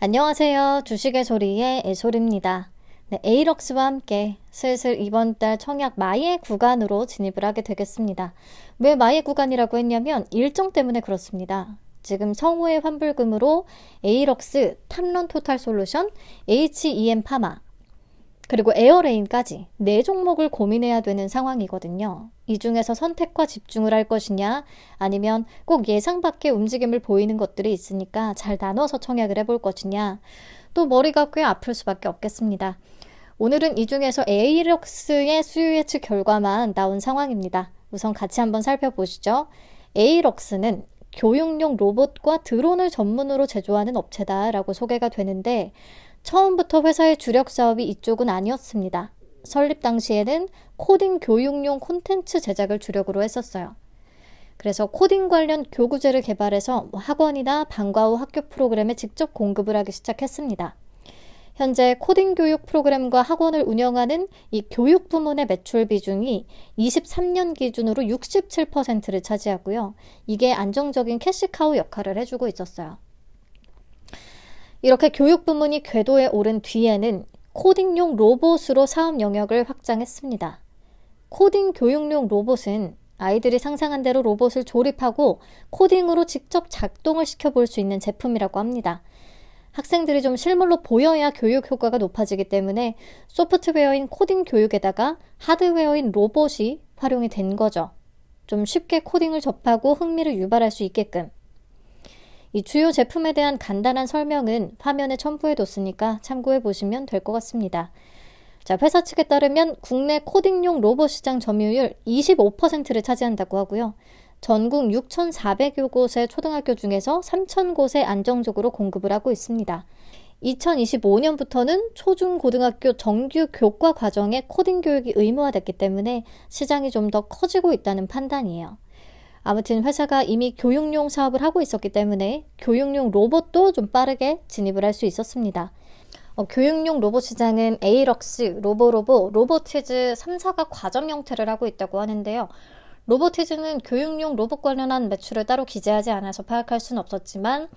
안녕하세요. 주식의 소리의 애솔입니다. 네, 에이럭스와 함께 슬슬 이번 달 청약 마의 구간으로 진입을 하게 되겠습니다. 왜 마의 구간이라고 했냐면 일정 때문에 그렇습니다. 지금 성우의 환불금으로 에이럭스, 탐런토탈솔루션, HEM파마, 그리고 에어레인까지 4종목을 고민해야 되는 상황이거든요. 이 중에서 선택과 집중을 할 것이냐, 아니면 꼭 예상 밖의 움직임을 보이는 것들이 있으니까 잘 나눠서 청약을 해볼 것이냐, 또 머리가 꽤 아플 수밖에 없겠습니다. 오늘은 이 중에서 에이럭스의 수요 예측 결과만 나온 상황입니다. 우선 같이 한번 살펴보시죠. 에이럭스는 교육용 로봇과 드론을 전문으로 제조하는 업체다라고 소개가 되는데, 처음부터 회사의 주력 사업이 이쪽은 아니었습니다. 설립 당시에는 코딩 교육용 콘텐츠 제작을 주력으로 했었어요. 그래서 코딩 관련 교구제를 개발해서 학원이나 방과 후 학교 프로그램에 직접 공급을 하기 시작했습니다. 현재 코딩 교육 프로그램과 학원을 운영하는 이 교육 부문의 매출 비중이 23년 기준으로 67%를 차지하고요. 이게 안정적인 캐시카우 역할을 해주고 있었어요. 이렇게 교육 부문이 궤도에 오른 뒤에는 코딩용 로봇으로 사업 영역을 확장했습니다. 코딩 교육용 로봇은 아이들이 상상한 대로 로봇을 조립하고 코딩으로 직접 작동을 시켜볼 수 있는 제품이라고 합니다. 학생들이 좀 실물로 보여야 교육 효과가 높아지기 때문에 소프트웨어인 코딩 교육에다가 하드웨어인 로봇이 활용이 된 거죠. 좀 쉽게 코딩을 접하고 흥미를 유발할 수 있게끔. 이 주요 제품에 대한 간단한 설명은 화면에 첨부해뒀으니까 참고해보시면 될 것 같습니다. 자, 회사 측에 따르면 국내 코딩용 로봇 시장 점유율 25%를 차지한다고 하고요. 전국 6,400여 곳의 초등학교 중에서 3,000곳에 안정적으로 공급을 하고 있습니다. 2025년부터는 초중고등학교 정규 교과 과정에 코딩 교육이 의무화됐기 때문에 시장이 좀 더 커지고 있다는 판단이에요. 아무튼 회사가 이미 교육용 사업을 하고 있었기 때문에 교육용 로봇도 좀 빠르게 진입을 할 수 있었습니다. 교육용 로봇 시장은 에이럭스, 로보로보, 로보티즈 3사가 과점 형태를 하고 있다고 하는데요. 로보티즈는 교육용 로봇 관련한 매출을 따로 기재하지 않아서 파악할 수는 없었지만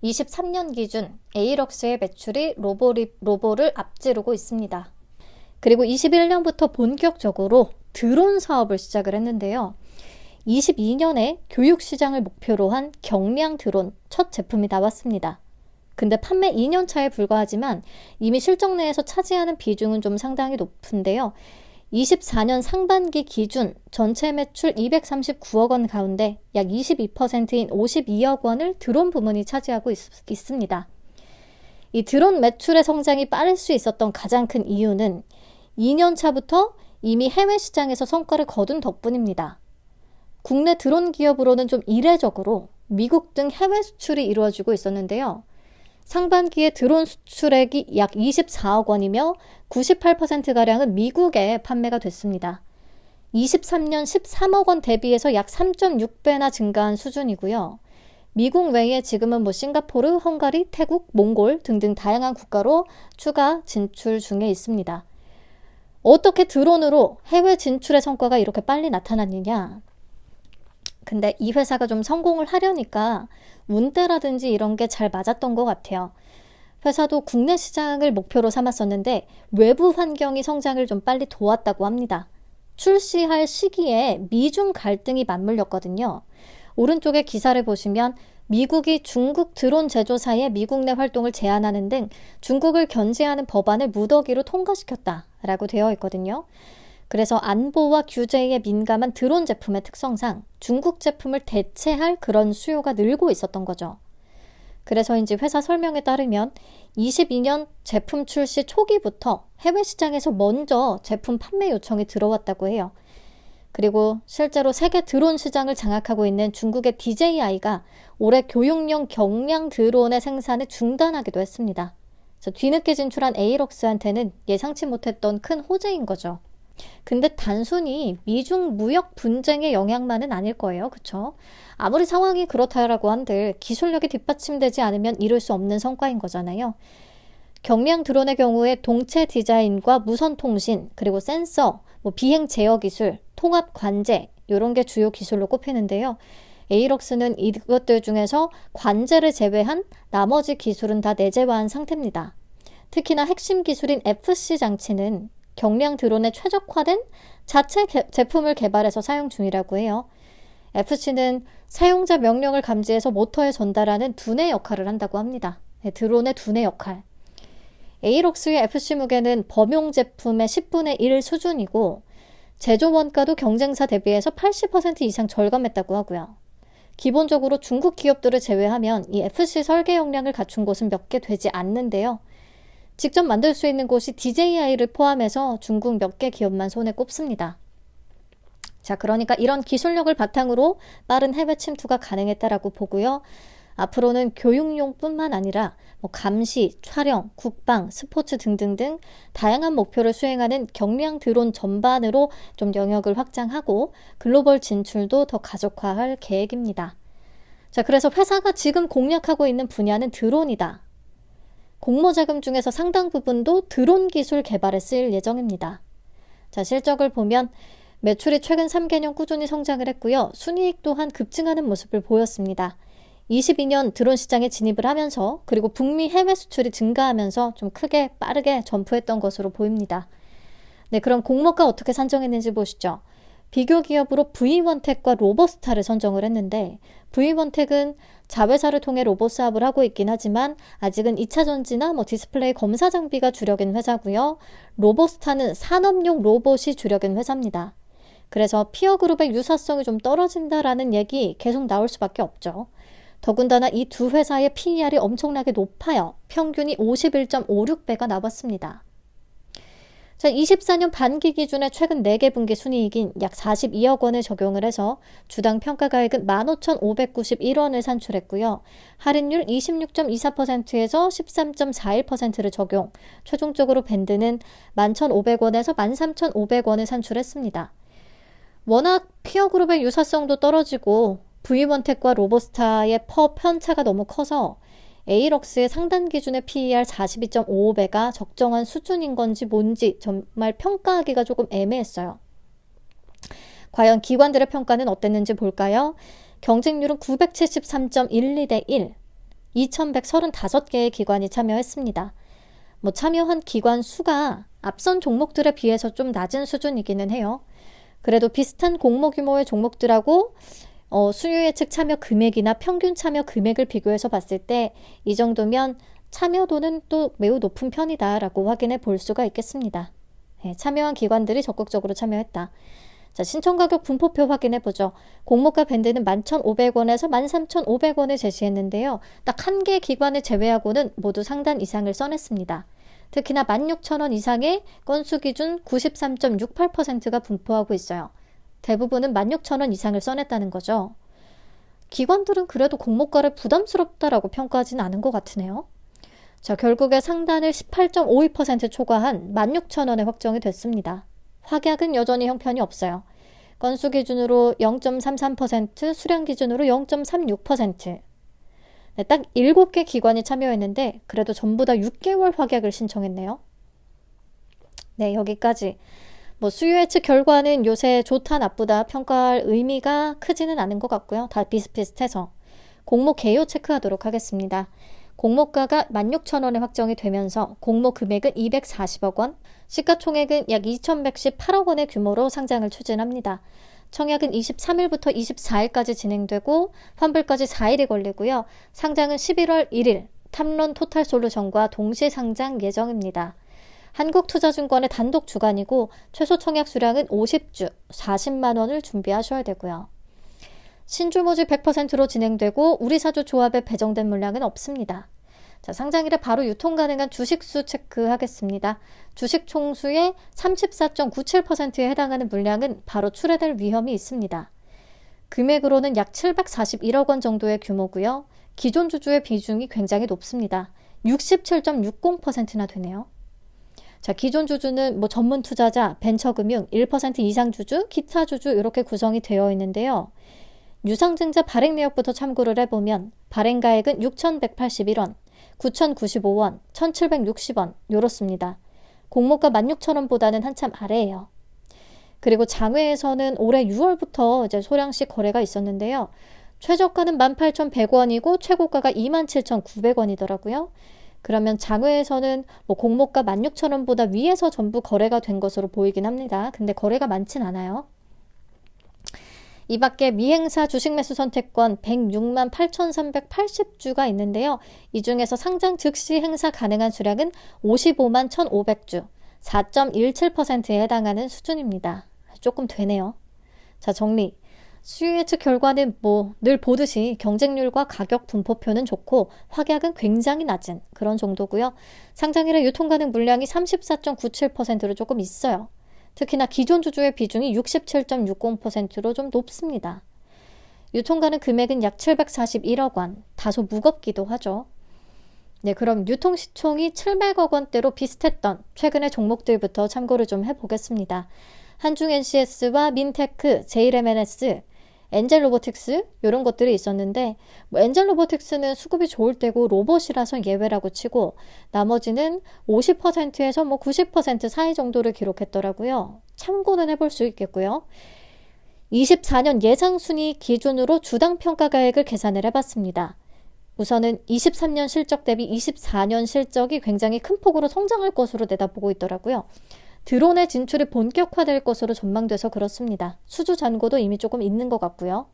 23년 기준 에이럭스의 매출이 로보를 앞지르고 있습니다. 그리고 21년부터 본격적으로 드론 사업을 시작을 했는데요. 22년에 교육 시장을 목표로 한 경량 드론 첫 제품이 나왔습니다. 근데 판매 2년 차에 불과하지만 이미 실적 내에서 차지하는 비중은 좀 상당히 높은데요. 24년 상반기 기준 전체 매출 239억 원 가운데 약 22%인 52억 원을 드론 부문이 차지하고 있습니다. 이 드론 매출의 성장이 빠를 수 있었던 가장 큰 이유는 2년 차부터 이미 해외 시장에서 성과를 거둔 덕분입니다. 국내 드론 기업으로는 좀 이례적으로 미국 등 해외 수출이 이루어지고 있었는데요. 상반기에 드론 수출액이 약 24억 원이며 98%가량은 미국에 판매가 됐습니다. 23년 13억 원 대비해서 약 3.6배나 증가한 수준이고요. 미국 외에 지금은 싱가포르, 헝가리, 태국, 몽골 등등 다양한 국가로 추가 진출 중에 있습니다. 어떻게 드론으로 해외 진출의 성과가 이렇게 빨리 나타났느냐? 근데 이 회사가 좀 성공을 하려니까 운대라든지 이런 게 잘 맞았던 것 같아요. 회사도 국내 시장을 목표로 삼았었는데 외부 환경이 성장을 좀 빨리 도왔다고 합니다. 출시할 시기에 미중 갈등이 맞물렸거든요. 오른쪽에 기사를 보시면 미국이 중국 드론 제조사의 미국 내 활동을 제한하는 등 중국을 견제하는 법안을 무더기로 통과시켰다라고 되어 있거든요. 그래서 안보와 규제에 민감한 드론 제품의 특성상 중국 제품을 대체할 그런 수요가 늘고 있었던 거죠. 그래서인지 회사 설명에 따르면 22년 제품 출시 초기부터 해외 시장에서 먼저 제품 판매 요청이 들어왔다고 해요. 그리고 실제로 세계 드론 시장을 장악하고 있는 중국의 DJI가 올해 교육용 경량 드론의 생산을 중단하기도 했습니다. 그래서 뒤늦게 진출한 에이럭스한테는 예상치 못했던 큰 호재인 거죠. 근데 단순히 미중 무역 분쟁의 영향만은 아닐 거예요. 그쵸? 아무리 상황이 그렇다라고 한들 기술력이 뒷받침되지 않으면 이룰 수 없는 성과인 거잖아요. 경량 드론의 경우에 동체 디자인과 무선 통신, 그리고 센서, 비행 제어 기술, 통합 관제 이런 게 주요 기술로 꼽히는데요. 에이럭스는 이것들 중에서 관제를 제외한 나머지 기술은 다 내재화한 상태입니다. 특히나 핵심 기술인 FC 장치는 경량 드론에 최적화된 자체 제품을 개발해서 사용 중이라고 해요. FC는 사용자 명령을 감지해서 모터에 전달하는 두뇌 역할을 한다고 합니다. 드론의 두뇌 역할. 에이럭스의 FC 무게는 범용 제품의 10분의 1 수준이고 제조 원가도 경쟁사 대비해서 80% 이상 절감했다고 하고요. 기본적으로 중국 기업들을 제외하면 이 FC 설계 역량을 갖춘 곳은 몇 개 되지 않는데요. 직접 만들 수 있는 곳이 DJI를 포함해서 중국 몇 개 기업만 손에 꼽습니다. 자, 그러니까 이런 기술력을 바탕으로 빠른 해외 침투가 가능했다라고 보고요. 앞으로는 교육용뿐만 아니라 감시, 촬영, 국방, 스포츠 등등등 다양한 목표를 수행하는 경량 드론 전반으로 좀 영역을 확장하고 글로벌 진출도 더 가속화할 계획입니다. 자, 그래서 회사가 지금 공략하고 있는 분야는 드론이다. 공모 자금 중에서 상당 부분도 드론 기술 개발에 쓰일 예정입니다. 자, 실적을 보면 매출이 최근 3개년 꾸준히 성장을 했고요. 순이익 또한 급증하는 모습을 보였습니다. 22년 드론 시장에 진입을 하면서 그리고 북미 해외 수출이 증가하면서 좀 크게 빠르게 점프했던 것으로 보입니다. 네, 그럼 공모가 어떻게 산정했는지 보시죠. 비교 기업으로 V1텍과 로보스타를 선정을 했는데 V1텍은 자회사를 통해 로봇 사업을 하고 있긴 하지만 아직은 2차 전지나 디스플레이 검사 장비가 주력인 회사고요. 로보스타는 산업용 로봇이 주력인 회사입니다. 그래서 피어 그룹의 유사성이 좀 떨어진다라는 얘기 계속 나올 수밖에 없죠. 더군다나 이 두 회사의 PER이 엄청나게 높아요. 평균이 51.56배가 나왔습니다. 자, 24년 반기 기준의 최근 4개 분기 순이익인 약 42억 원을 적용을 해서 주당 평가가액은 15,591원을 산출했고요. 할인율 26.24%에서 13.41%를 적용, 최종적으로 밴드는 11,500원에서 13,500원을 산출했습니다. 워낙 피어그룹의 유사성도 떨어지고 V1텍과 로보스타의 편차가 너무 커서 에이럭스의 상단 기준의 PER 42.55배가 적정한 수준인 건지 뭔지 정말 평가하기가 조금 애매했어요. 과연 기관들의 평가는 어땠는지 볼까요? 경쟁률은 973.12대 1, 2135개의 기관이 참여했습니다. 참여한 기관 수가 앞선 종목들에 비해서 좀 낮은 수준이기는 해요. 그래도 비슷한 공모 규모의 종목들하고 수요 예측 참여 금액이나 평균 참여 금액을 비교해서 봤을 때 이 정도면 참여도는 또 매우 높은 편이다라고 확인해 볼 수가 있겠습니다. 네, 참여한 기관들이 적극적으로 참여했다. 자, 신청 가격 분포표 확인해 보죠. 공모가 밴드는 11,500원에서 13,500원을 제시했는데요. 딱 한 개 기관을 제외하고는 모두 상단 이상을 써냈습니다. 특히나 16,000원 이상의 건수 기준 93.68%가 분포하고 있어요. 대부분은 16,000원 이상을 써냈다는 거죠. 기관들은 그래도 공모가를 부담스럽다라고 평가하지는 않은 것 같으네요. 자, 결국에 상단을 18.52% 초과한 16,000원에 확정이 됐습니다. 확약은 여전히 형편이 없어요. 건수 기준으로 0.33%, 수량 기준으로 0.36%. 네, 딱 7개 기관이 참여했는데 그래도 전부 다 6개월 확약을 신청했네요. 네, 여기까지. 수요 예측 결과는 요새 좋다 나쁘다 평가할 의미가 크지는 않은 것 같고요. 다 비슷비슷해서 공모 개요 체크하도록 하겠습니다. 공모가가 16,000원에 확정이 되면서 공모 금액은 240억 원, 시가총액은 약 2,118억 원의 규모로 상장을 추진합니다. 청약은 23일부터 24일까지 진행되고 환불까지 4일이 걸리고요. 상장은 11월 1일 탐론 토탈솔루션과 동시 상장 예정입니다. 한국투자증권의 단독 주관이고 최소 청약 수량은 50주, 40만 원을 준비하셔야 되고요. 신주 모집 100%로 진행되고 우리사주 조합에 배정된 물량은 없습니다. 자, 상장일에 바로 유통 가능한 주식수 체크하겠습니다. 주식 총수의 34.97%에 해당하는 물량은 바로 출회될 위험이 있습니다. 금액으로는 약 741억 원 정도의 규모고요. 기존 주주의 비중이 굉장히 높습니다. 67.60%나 되네요. 자, 기존 주주는 전문 투자자, 벤처금융, 1% 이상 주주, 기타 주주 이렇게 구성이 되어 있는데요. 유상증자 발행 내역부터 참고를 해보면 발행가액은 6,181원, 9,095원, 1,760원 이렇습니다. 공모가 16,000원보다는 한참 아래예요. 그리고 장외에서는 올해 6월부터 이제 소량씩 거래가 있었는데요. 최저가는 18,100원이고 최고가가 27,900원이더라고요. 그러면 장외에서는 뭐 공모가 16,000원보다 위에서 전부 거래가 된 것으로 보이긴 합니다. 근데 거래가 많진 않아요. 이 밖에 미행사 주식매수 선택권 106만 8,380주가 있는데요. 이 중에서 상장 즉시 행사 가능한 수량은 55만 1,500주, 4.17%에 해당하는 수준입니다. 조금 되네요. 자, 정리. 수요 예측 결과는 뭐 늘 보듯이 경쟁률과 가격 분포표는 좋고 확약은 굉장히 낮은 그런 정도고요. 상장일에 유통 가능 물량이 34.97%로 조금 있어요. 특히나 기존 주주의 비중이 67.60%로 좀 높습니다. 유통 가능 금액은 약 741억 원, 다소 무겁기도 하죠. 네, 그럼 유통 시총이 700억 원대로 비슷했던 최근의 종목들부터 참고를 좀 해보겠습니다. 한중 NCS와 민테크, JMNS, 엔젤로보틱스 이런 것들이 있었는데 엔젤로보틱스는 수급이 좋을 때고 로봇이라서 예외라고 치고 나머지는 50%에서 90% 사이 정도를 기록했더라고요. 참고는 해볼 수 있겠고요. 24년 예상순위 기준으로 주당 평가가액을 계산을 해봤습니다. 우선은 23년 실적 대비 24년 실적이 굉장히 큰 폭으로 성장할 것으로 내다보고 있더라고요. 드론의 진출이 본격화될 것으로 전망돼서 그렇습니다. 수주 잔고도 이미 조금 있는 것 같고요.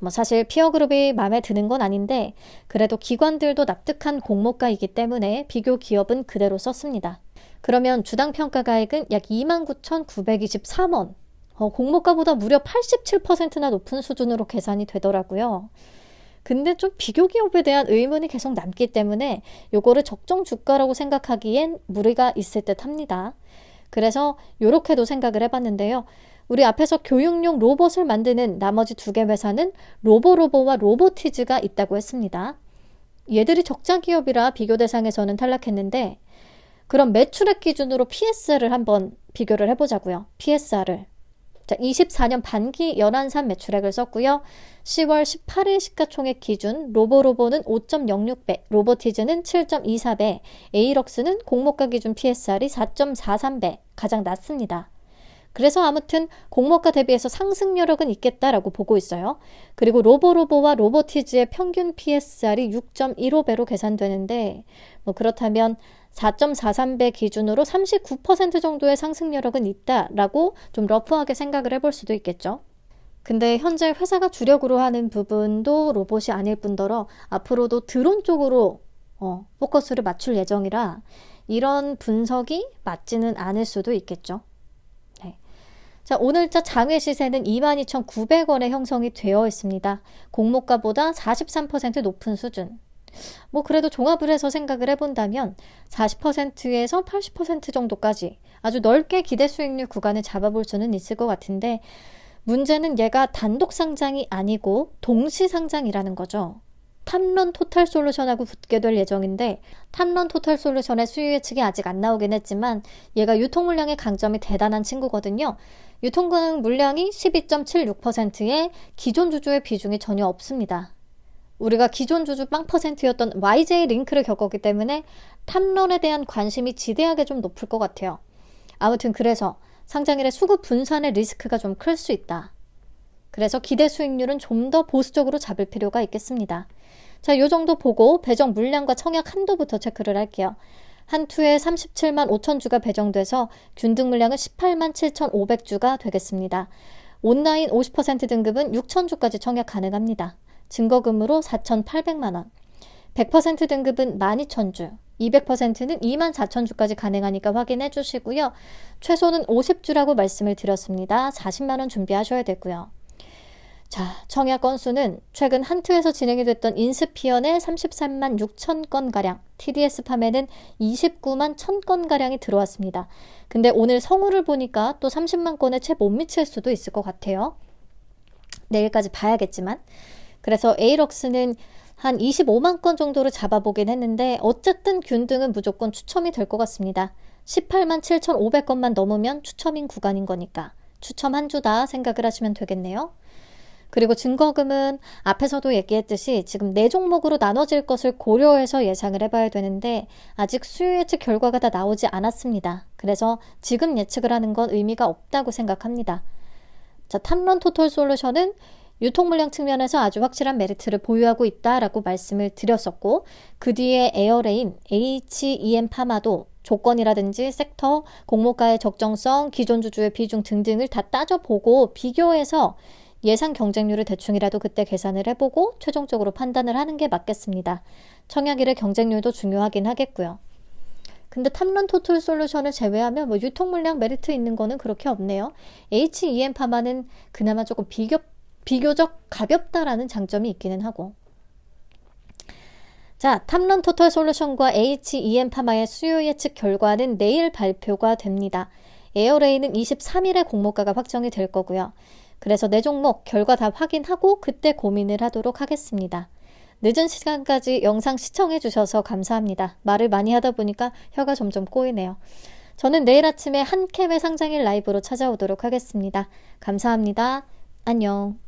사실 피어그룹이 마음에 드는 건 아닌데 그래도 기관들도 납득한 공모가이기 때문에 비교 기업은 그대로 썼습니다. 그러면 주당 평가가액은 약 29,923원, 공모가보다 무려 87%나 높은 수준으로 계산이 되더라고요. 근데 좀 비교 기업에 대한 의문이 계속 남기 때문에 요거를 적정 주가라고 생각하기엔 무리가 있을 듯 합니다. 그래서 요렇게도 생각을 해봤는데요. 우리 앞에서 교육용 로봇을 만드는 나머지 두 개 회사는 로보로보와 로보티즈가 있다고 했습니다. 얘들이 적자 기업이라 비교 대상에서는 탈락했는데 그럼 매출액 기준으로 PSR을 한번 비교를 해보자고요. PSR을. 자, 24년 반기 연한산 매출액을 썼고요. 10월 18일 시가총액 기준 로보로보는 5.06배, 로보티즈는 7.24배, 에이럭스는 공모가 기준 PSR이 4.43배, 가장 낮습니다. 그래서 아무튼 공모가 대비해서 상승 여력은 있겠다라고 보고 있어요. 그리고 로보로보와 로보티즈의 평균 PSR이 6.15배로 계산되는데 그렇다면 4.43배 기준으로 39% 정도의 상승 여력은 있다라고 좀 러프하게 생각을 해볼 수도 있겠죠. 근데 현재 회사가 주력으로 하는 부분도 로봇이 아닐 뿐더러 앞으로도 드론 쪽으로 포커스를 맞출 예정이라 이런 분석이 맞지는 않을 수도 있겠죠. 네. 자, 오늘자 장외 시세는 22,900원에 형성이 되어 있습니다. 공모가보다 43% 높은 수준. 그래도 종합을 해서 생각을 해본다면 40%에서 80% 정도까지 아주 넓게 기대 수익률 구간을 잡아볼 수는 있을 것 같은데 문제는 얘가 단독 상장이 아니고 동시 상장이라는 거죠. 탐런 토탈솔루션하고 붙게 될 예정인데 탐런 토탈솔루션의 수요 예측이 아직 안 나오긴 했지만 얘가 유통 물량의 강점이 대단한 친구거든요. 유통 가능 물량이 12.76%에 기존 주주의 비중이 전혀 없습니다. 우리가 기존 주주 빵 퍼센트였던 YJ 링크를 겪었기 때문에 탐런에 대한 관심이 지대하게 좀 높을 것 같아요. 아무튼 그래서 상장일의 수급 분산의 리스크가 좀 클 수 있다. 그래서 기대 수익률은 좀 더 보수적으로 잡을 필요가 있겠습니다. 자, 요 정도 보고 배정 물량과 청약 한도부터 체크를 할게요. 한 투에 37만 5천 주가 배정돼서 균등 물량은 18만 7,500주가 되겠습니다. 온라인 50% 등급은 6천 주까지 청약 가능합니다. 증거금으로 4,800만 원, 100% 등급은 12,000주, 200%는 24,000주까지 가능하니까 확인해 주시고요. 최소는 50주라고 말씀을 드렸습니다. 40만 원 준비하셔야 되고요. 자, 청약 건수는 최근 한트에서 진행이 됐던 인스피언의 33만 6천 건가량, TDS 판매는 29만 1,000건가량이 들어왔습니다. 근데 오늘 성우를 보니까 또 30만 건에 채 못 미칠 수도 있을 것 같아요. 내일까지 봐야겠지만. 그래서 에이럭스는 한 25만 건 정도를 잡아보긴 했는데 어쨌든 균등은 무조건 추첨이 될 것 같습니다. 18만 7,500건만 넘으면 추첨인 구간인 거니까 추첨 한 주다 생각을 하시면 되겠네요. 그리고 증거금은 앞에서도 얘기했듯이 지금 4종목으로 나눠질 것을 고려해서 예상을 해봐야 되는데 아직 수요 예측 결과가 다 나오지 않았습니다. 그래서 지금 예측을 하는 건 의미가 없다고 생각합니다. 자, 탐런 토탈 솔루션은 유통 물량 측면에서 아주 확실한 메리트를 보유하고 있다라고 말씀을 드렸었고, 그 뒤에 에어레인, HEM 파마도 조건이라든지 섹터, 공모가의 적정성, 기존 주주의 비중 등등을 다 따져보고 비교해서 예상 경쟁률을 대충이라도 그때 계산을 해보고 최종적으로 판단을 하는 게 맞겠습니다. 청약일의 경쟁률도 중요하긴 하겠고요. 근데 탐런 토탈 솔루션을 제외하면 뭐 유통 물량 메리트 있는 거는 그렇게 없네요. HEM 파마는 그나마 조금 비교적 가볍다라는 장점이 있기는 하고. 자, 탐런 토탈 솔루션과 HEM 파마의 수요 예측 결과는 내일 발표가 됩니다. 에어레인은 23일에 공모가가 확정이 될 거고요. 그래서 네 종목 결과 다 확인하고 그때 고민을 하도록 하겠습니다. 늦은 시간까지 영상 시청해 주셔서 감사합니다. 말을 많이 하다 보니까 혀가 점점 꼬이네요. 저는 내일 아침에 한캠의 상장일 라이브로 찾아오도록 하겠습니다. 감사합니다. 안녕.